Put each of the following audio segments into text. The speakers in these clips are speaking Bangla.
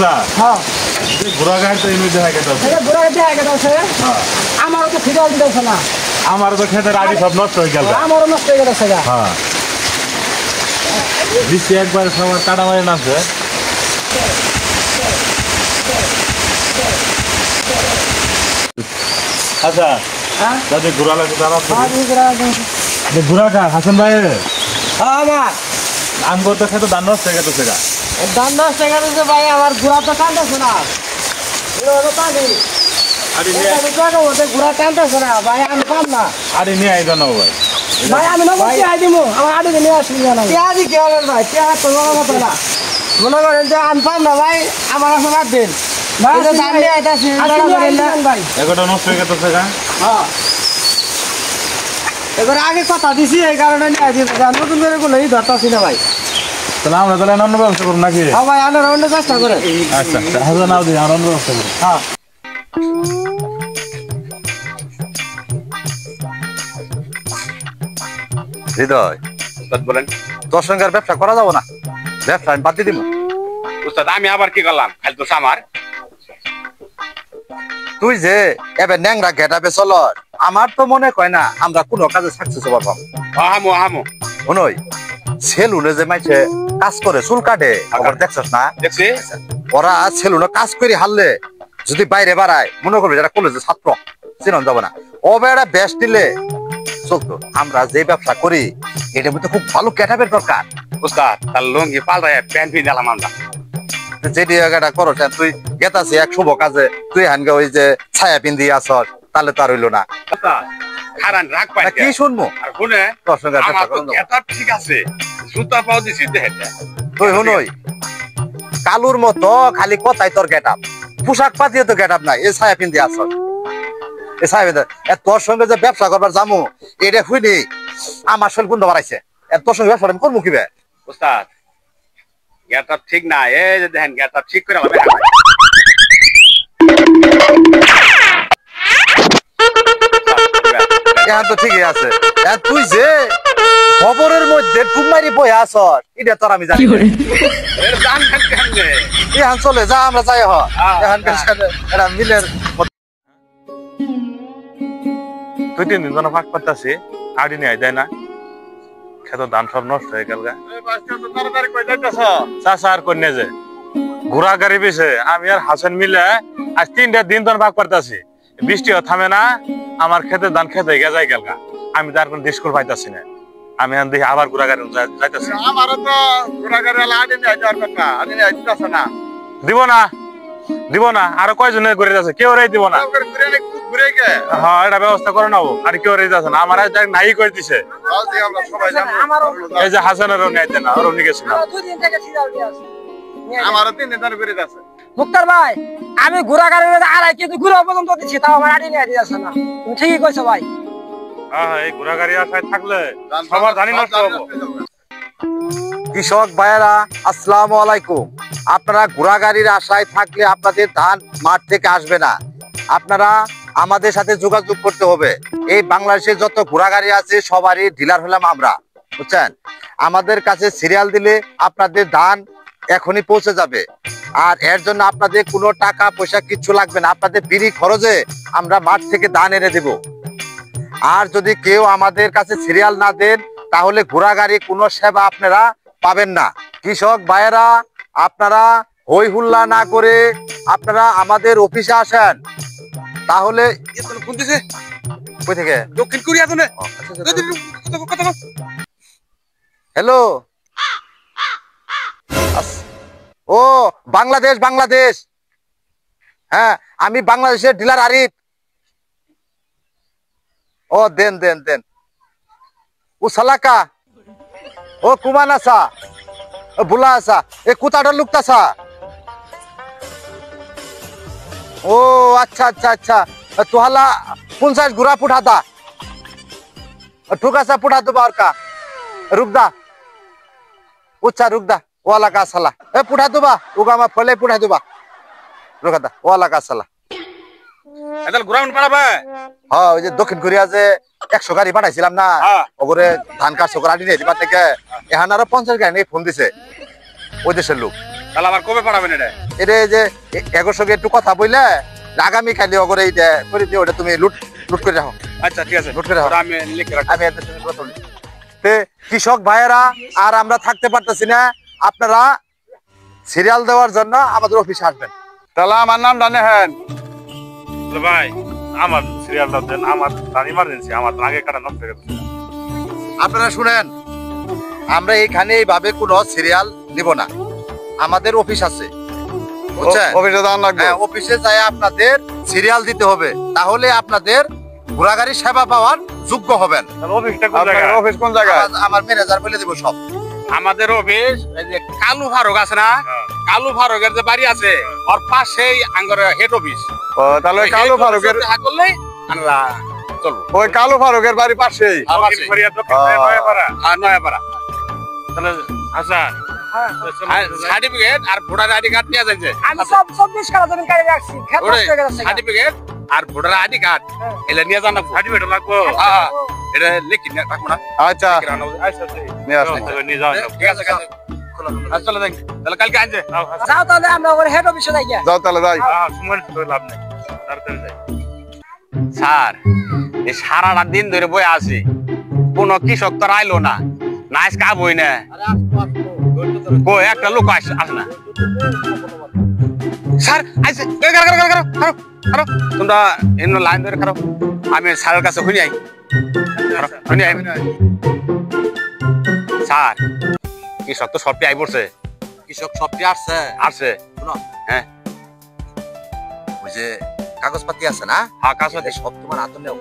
আচ্ছা হ্যাঁ ঘোড়া গাড়ি তো এমনি দেখা গেছে ঘোরা দেখা গেছে আমারও তো ফিরে দিতেছে না আমারও তো খেতের আড়ি সব নষ্ট হয়ে গেল আমারও নষ্ট হয়ে গেছে হ্যাঁ বৃষ্টি একবার সবার কাটা মারি নামছে আচ্ছা দাদি ঘোরা লাগছে তারা ঘোরাটা হাসান ভাই আমার আম করতে খেতে ধান নষ্ট হয়ে গেছে সেটা দাম নষ্ট হয়ে গেছে ভাই আমার ঘোরা তো কাঁদতেছে না ঘোরা কাঁদতেছে না ভাই আমি পাম না আরে নিয়ে আই জানাবো ভাই ভাই আমি নগদ পেঁয়াজ দিব আমার আড়ি নিয়ে আসবি না পেঁয়াজ কি হবে ভাই পেঁয়াজ তো বড় কথা না মনে করেন যে আমি পাম না ভাই আমার আছে বাদ দিন ভাই দাম নিয়ে আইতাছি ভাই এগুলো নষ্ট হয়ে গেছে সেটা হ্যাঁ এবার আগে কথা দিছি এই কারণে নিয়ে আসি নতুন করে কোনো ধরতাছি না ভাই তাহলে আমরা তাহলে অন্য ব্যবস্থা করুন নাকি হ্যাঁ ভাই আমরা অন্য চেষ্টা করে আচ্ছা হাজার নাও দিই আমরা অন্য ব্যবস্থা করি হ্যাঁ হৃদয় বলেন তোর সঙ্গে আর ব্যবসা করা যাবো না ব্যবসা আমি বাদ দিয়ে দিব উস্তাদ আমি আবার কি করলাম খালি তো আমার তুই যে এবার ন্যাংরা গেটাবে চল আমার তো মনে কয় না আমরা কোনো কাজে সাকসেস হবার পাবো হামো হামো শুনই সেলুনে যে মাইছে কাজ করে চুল কাটে আবার দেখছস না দেখছি ওরা সেলুনে কাজ করে হারলে যদি বাইরে বাড়ায় মনে করবে যারা কলেজের ছাত্র চিনন যাবে না ও বেড়া বেশ নিলে চলতো আমরা যে ব্যবসা করি এটার মধ্যে খুব ভালো ক্যাটাবের দরকার উস্তাদ তার লুঙ্গি পাল্টায় প্যান্ট পিন দিলাম আমরা যেটি জায়গাটা করো তুই গেতাছি এক শুভ কাজে তুই হানগে ওই যে ছায়া পিন্দি আসর তাহলে তো আর হইলো না খারান রাগ পাই কি শুনবো আর শুনে তোর সঙ্গে আর আমার ব্যবসা তো করুন এটা ঠিক আছে জুতা পাও দিছি দেখে তুই শুনই কালুর মতো খালি কথাই তোর গেটাপ পোশাক পাতিয়ে তো গেটাপ নাই এই ছায়া পিন্দি আসর এই ছায়া পিন্দি তোর সঙ্গে যে ব্যবসা করবার যামু এটা শুনি আমার শরীর বন্ধ বাড়াইছে তোর সঙ্গে ব্যবসা আমি করবো কিবে উস্তাদ গেটআপ ঠিক না এই যে দেখেন গেটআপ ঠিক করে হবে এখন তো ঠিকই আছে তুই যে খবরের মধ্যে খুব মারি বই আসর এটা তোর আমি জানি এখন চলে যা আমরা যাই এখানকার সাথে এটা মিলের দুই তিন দিন ভাগ করতেছি আড়ি নিয়ে দেয় না খেত ধান সব নষ্ট হয়ে গেল চাষা আর কন্যা যে ঘোড়া গাড়ি বেছে আমি আর হাসান মিলে আজ 3টা দিন ধরে ভাগ করতেছি বৃষ্টিও থামে না আমার খেতে ধান খেতে গেজাই গেল আমি তার কোন স্কুল পাইতাছি না আমি এখন দেখি আবার ঘোড়া গাড়ি যাইতেছি আমারও তো ঘোড়া গাড়ি আড়ি নিয়ে যাওয়ার কথা আড়ি নিয়ে দিতেছে না দিব না আরো কয়জনের ঘুরে যাচ্ছে কেউ রে দিব না ঘুরে গে হ্যাঁ এটা ব্যবস্থা করে নেবো আর কেউ রে যাচ্ছে না আমার নাই করে দিছে সবাই এই যে হাসানেরও নেইতে না ওরও নিয়ে গেছে না আমারও 3 দিন ধরে ঘুরে যাচ্ছে মুক্তার ভাই আমি ঘোরা গাড়ি আড়াই কিন্তু ঘুরে পর্যন্ত দিচ্ছি তাও আমার আড়ি নিয়ে যাচ্ছে না তুমি ঠিকই কইছো ভাই হ্যাঁ এই ঘোড়া গাড়ি আসায় থাকলে সবার ধানই নষ্ট হবো কৃষক ভাইয়েরা আসসালামু আলাইকুম আপনারা ঘোড়া গাড়ির আশায় থাকলে আপনাদের ধান মাঠ থেকে আসবে না আপনারা আমাদের সাথে যোগাযোগ করতে হবে এই বাংলাদেশে যত ঘোড়া গাড়ি আছে সবারই ডিলার হলাম আমরা বুঝছেন আমাদের কাছে সিরিয়াল দিলে আপনাদের ধান এখনই পৌঁছে যাবে আর এর জন্য আপনাদের কোনো টাকা পয়সা কিচ্ছু লাগবে না আপনাদের বিড়ি খরচে আমরা মাঠ থেকে ধান এনে দেব আর যদি কেউ আমাদের কাছে সিরিয়াল না দেন তাহলে ঘোড়া গাড়ি কোনো সেবা আপনারা পাবেন না কৃষক ভাইয়েরা আপনারা হই হুল্লা না করে আপনারা আমাদের অফিসে আসেন তাহলে কই থেকে দক্ষিণ কোরিয়া তো না হ্যালো ও বাংলাদেশ হ্যাঁ আমি বাংলাদেশের ডিলার আরিফ ও দেন ও সালাকা ও কুমান আসা ও বুলা আসা এ কুতাটা লুকতাসা ও আচ্ছা তোহালা 50 ঘোড়া পুঠাতা ठुका सा पुठा दो और का रुक दा उच्चा रुक दा वाला का साला ए पुठा दो बा उगा मा फले पुठा दो बा रुक दा वाला का साला এদাল গ্রাউন্ড পাড়াবে হ্যাঁ ওই যে দক্ষিণ কোরিয়া যে 100 গাড়ি পাঠাইছিলাম না ওগরে ধান কাজ সকরা আনি দিবা থেকে এখানে আরো 50 গাড়ি ফোন দিছে ওই দেশের লোক তাহলে আবার কবে পাঠাবেন এটা? এটা এই যে এগোর সঙ্গে একটু কথা বললে আগামী খালি অগরে এইটা করে দিও, ওটা তুমি লুট লুট করে রাখো। আচ্ছা ঠিক আছে, নোট করে রাখো। ওটা আমি লিখে রাখবো। আমি এদের সঙ্গে কথা বলি। তে কৃষক ভাইয়েরা আর আমরা থাকতে পারতেছি না, আপনারা সিরিয়াল দেওয়ার জন্য আমাদের অফিসে আসবেন। তাহলে আমার নামটা নেন। ভাই আমার সিরিয়ালটা দেন, আমার ইমার্জেন্সি, আমার আগে কাটা নষ্ট হয়ে গেছে। আপনারা শুনেন, আমরা এখানে এইভাবে কোনো সিরিয়াল নিব না, আমাদের অফিস আছে বুঝছেন? অফিসে যাওয়ার লাগবে। হ্যাঁ, অফিসে যাই আপনাদের সিরিয়াল দিতে হবে, তাহলে আপনাদের ঘোরাগাড়ি সেবা পাওয়ার যোগ্য হবেন। তাহলে অফিসটা কোন আপনার জায়গায়? অফিস কোন জায়গায়? আমার ম্যানেজার বলে দিব সব। আমাদের অফিস এই যে কালু ফারুক আছে না, হ্যাঁ। কালু ফারুকের যে বাড়ি আছে ওর পাশেই আঙ্গর হেড অফিস। ও তাহলে কালু ফারুকের দেখা করলেই আমরা চলবো। ওই কালু ফারুকের বাড়ি পাশেই। দক্ষিণ কোরিয়া, দক্ষিণ কোরিয়া, নয়াপাড়া। আর নয়াপাড়া তাহলে হাসান, সার্টিফিকেট আর ভোটার আইডি কার্ড নিয়ে যাচ্ছে। আমি সব 24 কাটা জমি কাটে রাখছি খেত নষ্ট হয়ে গেছে সার্টিফিকেট আর ভোটার আইডি কার্ড এগুলা নিয়ে যান না। সার্টিফিকেট লাগবো। হ্যাঁ, এটা লিখি রাখবো না। আচ্ছা আচ্ছা ঠিক নিয়ে আসুন। আছে, নিয়ে যাও। ঠিক আছে, ঠিক আছে। আচ্ছা, চলো দেখি। তাহলে কালকে আনছে। যাও তাহলে আমরা ওর হেড অফিসে যাই গিয়া। যাও তাহলে যাই। সময় নষ্ট করে লাভ নেই, তাড়াতাড়ি যাই। স্যার এই সারাটা দিন ধরে বয়ে আছি, কোনো কৃষক তো আইলো না, নাইস কাব হই না। কো একটা লোক আসে না স্যার। আইছে খারো, তোমরা এমন লাইন ধরে খারো, আমি স্যারের কাছে শুনি আই। শুনি আই স্যার, কৃষক তো সবটি আই পড়ছে। কৃষক সবটি আসছে। আসছে। শোনো, হ্যাঁ ওই যে কাগজপাতি আছে না, হ্যাঁ কাজ এদের সব তোমার হাতে নেও।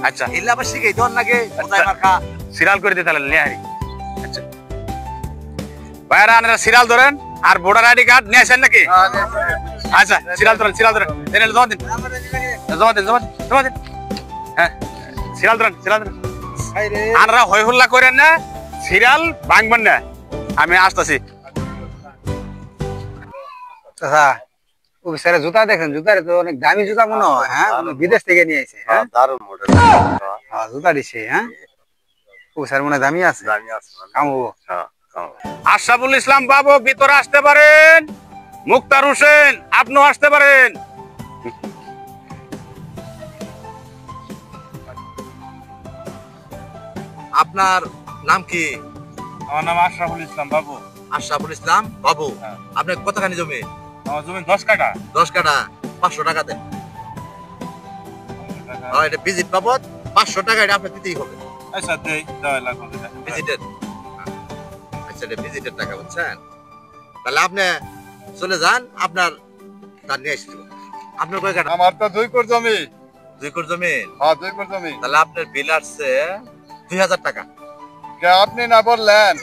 আচ্ছা এলে আবার শিখেই দেওয়ার নাকি কোথায় আচ্ছা। মার্কা। সিরিয়াল করে দিতে তাহলে নিয়ে হারি। আচ্ছা ভাইরা আপনারা সিরিয়াল ধরেন আর ভোটার আইডি কার্ড নিয়ে আসেন নাকি? আচ্ছা সিরিয়াল ধরেন এনে জমা দিন। হ্যাঁ সিরিয়াল ধরেন। আনরা হই হুল্লা করেন না, সিরিয়াল ভাঙবেন না, আমি আসতেছি। অফিসারে জুতা দেখেন, জুতার তো অনেক দামি জুতা মনে হয়। হ্যাঁ, বিদেশ থেকে নিয়ে আইছে। হ্যাঁ দারুণ মডেল। জুতা দিছে। হ্যাঁ অফিসার মনে হয় দামি আছে, কামবো। আশরাফুল ইসলাম বাবু ভিতরে আসতে পারেন। মুক্তার হোসেন আপনিও আসতে পারেন। আপনার নাম কি? আমার নাম আশরাফুল ইসলাম বাবু। আশরাফুল ইসলাম বাবু। হ্যাঁ। আপনার কতখানি জমি? আমার জমি 10 কাঠা। 10 কাঠা। 500 টাকা দেন। এটা ভিজিট বাবদ 500 টাকা, এটা আপনার দিতেই হবে। আচ্ছা দেই, দেওয়া লাগবে না। ভিজিটের। আচ্ছা, এটা ভিজিটের টাকা বুঝছেন? তাহলে আপনি চলে যান, আপনার তার নিয়ে এসেছিল। আপনার কয় কাঠা? আমার তো 2 কোর জমি। 2 কোর জমি। হ্যাঁ 2 কোর জমি। তাহলে আপনার বিল আসছে 2000 টাকা। কে আপনি না বললেন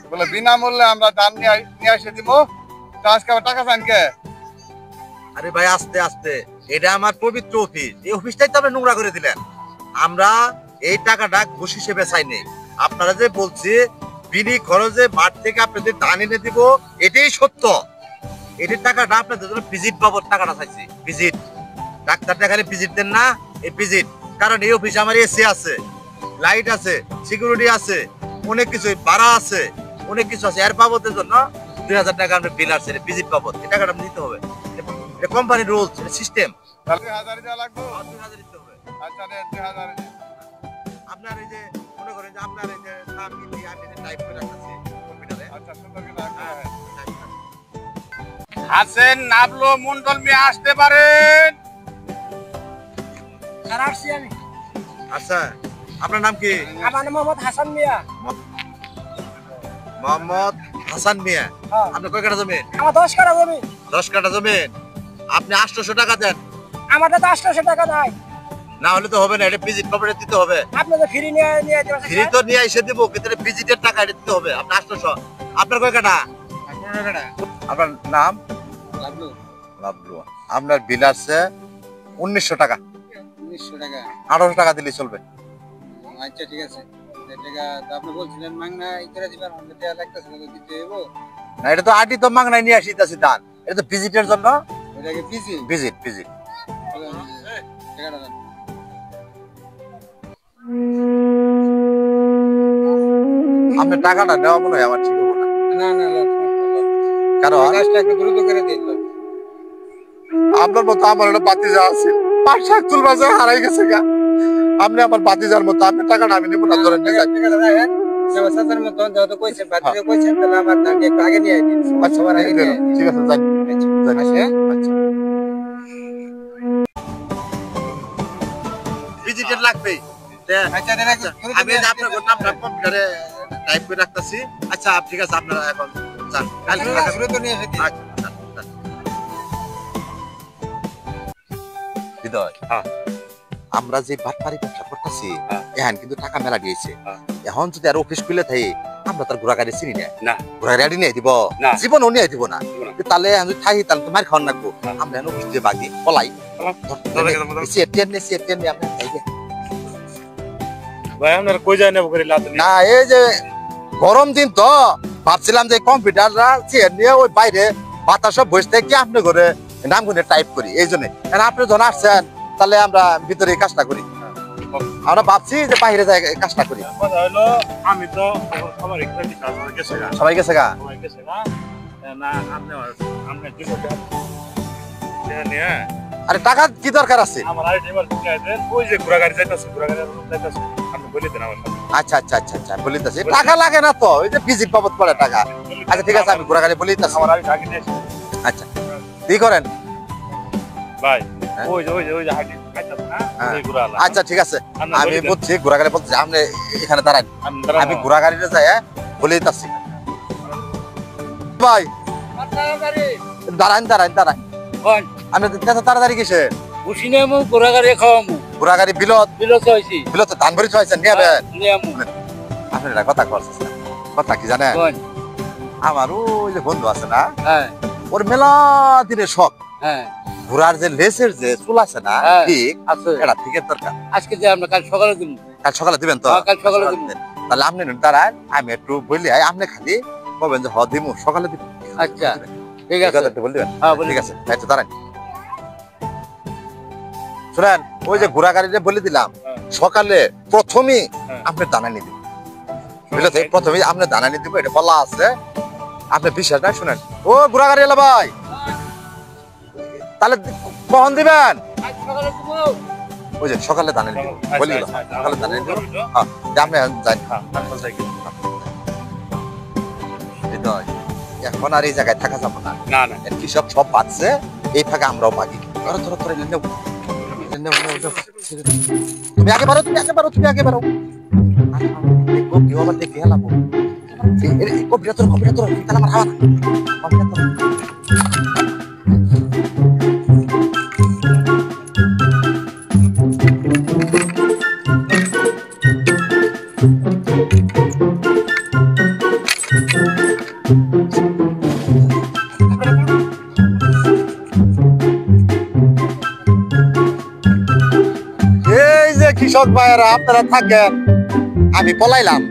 বলে বিনামূল্যে আমরা ধান নিয়ে এসে দিব, তো আজকে আবার টাকা চান কে? আরে ভাই আস্তে আস্তে, এটা আমার পবিত্র অফিস, এই অফিসটাই তো আপনি নোংরা করে দিলেন। আমরা এই টাকাটা ঘুষ হিসেবে চাইনি। আপনারা যে বলছি বিনি খরচে মাঠ থেকে আপনাদের ধান এনে দিব, এটাই সত্য। এটির টাকাটা আপনাদের জন্য ভিজিট বাবদ টাকাটা চাইছি। ভিজিট, ডাক্তারটা খালি ভিজিট দেন না, এই ভিজিট। কারণ এই অফিসে আমার এসি আছে, লাইট আছে, সিকিউরিটি আছে, অনেক কিছু ভাড়া আছে, অনেক কিছু আছে। এর বাবদের জন্য 2000 টাকা আমরা বিল আসছে, ভিজিট বাবদ। এই টাকাটা নিতে হবে, এটা কোম্পানির রুলস, এটা সিস্টেম। তাহলে 2000 দেওয়া লাগবে। 2000 দিতে হবে। আচ্ছা দেন 2000। আপনার এই যে মনে করেন যে আপনার এই যে নাম কি আমি যে টাইপ করে রাখতেছি কম্পিউটারে। আচ্ছা সুন্দর করে রাখবেন। হাসেন নাবলো মন্ডল মিয়া আসতে পারেন। স্যার আসছি আমি। আচ্ছা, আপনার নাম কি? আমার নাম মোহাম্মদ হাসান মিয়া। মোহাম্মদ হাসান মিয়া। হ্যাঁ। আপনি কয় কাঠা জমি? আমার 10 কাটা জমি। 10 কাঠা জমি। আপনি 800 টাকা দেন, আমারটা তো 800 টাকা নাই। না হলে তো হবে না, এটা ভিজিট কভারেজ দিতে হবে। আপনি তো ফ্রি নিয়ে দিবেন ফ্রি তো নিয়ে এসে দিব, কিন্তু ভিজিটের টাকা এটা দিতে হবে। আপনি 800। আপনার কয় কাঠা? আপনার নাম? লাভলু। লাভলু। আপনার বিল আসছে 1900 টাকা। 1900 টাকা। 1800 টাকা দিলে চলবে। আচ্ছা ঠিক আছে। টাকা তো আপনি বলছিলেন মাংনা ইতরা দিবেন, আমাদের টাকা লাগতেছে তো দিতে হইব। না, এটা তো আটি তো মাংনায় নিয়ে আসিতেছি ধান, এটা তো ভিজিটের জন্য। ওটাকে পিসি ভিজিট। টাকাটা দেন। আপনার টাকাটা নেওয়া মনে হয় আমার ঠিক হবে না। না না কারণ কাজটা একটু দ্রুত করে দিন আপনার মতো আমার একটা বাতিজা আছে 5-7 চুল বাজে হারাই গেছে গা। আপনি আমার বাতিজার মতো, আপনি টাকাটা আমি নেবো না, ধরেন নিয়ে যান। সাতার মতন যত কইছেন বাতিলে কইছেন তাহলে আমার দাঁড়িয়ে একটু আগে নিয়ে দিন সবার আগে নিয়ে আইন। ঠিক আছে যান যান। আচ্ছা। আচ্ছা ভিজিটের লাগবে। আচ্ছা দেন আমি এই যে আপনার নামটা কম্পিউটারে টাইপ করে রাখতেছি। আচ্ছা ঠিক আছে, আপনারা এখন যান, কালকে দ্রুত নিয়ে এসে দিন। আচ্ছা যান, যান। হৃদয়, হ্যাঁ। আমরা যে বাটপারি ব্যবসা করতেছি হ্যাঁ। এখন কিন্তু টাকা মেলা দিয়েছে। হ্যাঁ। এখন যদি আর অফিস খুলে থাকি আমরা তার ঘোড়া গাড়ি চিনি না, না ঘোড়া গাড়ি নিয়ে দিব না। জীবনও নিয়ে দিব না। দিব না। তাহলে এখন যদি থাকি তাহলে তো মার খাওয়ান লাগবো। হ্যাঁ। আমরা এখন অফিস দিয়ে বাগি পলাই সিএটিএন নিয়ে আমরা যাই গে। ভাই আপনার কই যায় নেব করে লাভ নেই। না এই যে গরম দিন তো ভাবছিলাম যে কম্পিউটাররা চেয়ার নিয়ে ওই বাইরে বাতাস বসে থেকে আপনি করে নাম করে টাইপ করি, এই জন্য। আপনি যখন আসছেন তাহলে আমরা ভিতরে এই কাজটা করি। আমরা ভাবছি যে বাইরে যাই কাজটা করি। কথা হলো আমি তো খবর এখানে দিতে আসলে গেছে গা। সবাই গেছে গা। সবাই গেছে গা। না আপনি দিব নিয়ে আরে টাকা কি দরকার আছে? আমার আরেকটা এবার বুঝাই দেন, ওই যে ঘোড়া গাড়ি যাইতাছে আপনি বলে দেন আমার সাথে। আচ্ছা আচ্ছা আচ্ছা আচ্ছা বলিতেছি টাকা লাগে না তো, ওই যে ভিজিট বাবদ পড়ে টাকা। আচ্ছা ঠিক আছে, আমি ঘোড়া গাড়ি বলিতেছি। আমার আগে আগে নিয়ে এসে। আচ্ছা কি করেন ভাই হ্যাঁ? ওই যে হাইটি খাইতাছে না হ্যাঁ। ওই ঘোড়া আলা। আচ্ছা ঠিক আছে, আপনি আমি বলে দেন। বুঝছি ঘোড়া গাড়ি বলছি, আপনি এখানে দাঁড়ান, আপনি দাঁড়ান। আমি ঘোড়া গাড়িতে যাই বলে দিতেছি। ভাই দাঁড়ান দাঁড়ান দাঁড়ান, আপনি এত তাড়াতাড়ি কিসে? উসিনামু গোরাগারে খাওয়ামু ঘোড়া গাড়ি বিলত বিলত হইছি বিলত ধান ভরি চাইছেন নিয়ে যাবেন। নিয়ামু আপনি একটা কথা করছেন, কথা কি জানেন? কোন আমার ওই যে বন্ধু আছে না, হ্যাঁ ওর মেলা দিনের শখ হ্যাঁ ঘোড়ার যে লেসের যে চুল আছে না, হ্যাঁ। ঠিক আছে এটা থেকে দরকার। আজকে যে আমরা কাল সকালে দিব কাল সকালে দিবেন তো? হ্যাঁ, কাল সকালে দিব। তাহলে আপনি দাঁড়ান, আমি একটু বললি আপনি খালি বলবেন যে দিমু সকালে দিব। আচ্ছা ঠিক ঠিক আছে আছে, একটু বলে দিবেন। হ্যাঁ বলি ঠিক আছে, একটু দাঁড়ান। শুনেন, ওই যে ঘোড়া গাড়িতে বলে দিলাম সকালে প্রথমেই হ্যাঁ। আপনি দানা নিয়ে দিবেন। বুঝলে, প্রথমেই আপনি দানা নিয়ে দিব, এটা বলা আছে। আপনি বিশ্বাস নাই, শুনেন। ও ঘোড়া গাড়ি এলো ভাই, তাহলে কখন দিবেন? আজ সকালে দিব ওই যে সকালে দানা নিয়ে দিব বলি দিলাম, সকালে দানা নিয়ে দিব। হ্যাঁ, যে আপনি যান। হৃদয়, এখন আর এই জায়গায় থাকা যাবো না। না না এর কৃষক সব বাঁচছে, এই ফাঁকে আমরাও বাগি। ধরো ধরো ধরে নেও, নেও, নেও, নেও। তুমি আগে বাড়ো, তুমি আগে বাড়ো, তুমি আগে বাড়ো। দেখো কেউ আবার দেখে হেলাবো। কম্পিউটার তাহলে আমার হাওয়া না। কম্পিউটার এই যে কৃষক ভাইয়েরা আপনারা থাকেন, আমি পলাইলাম।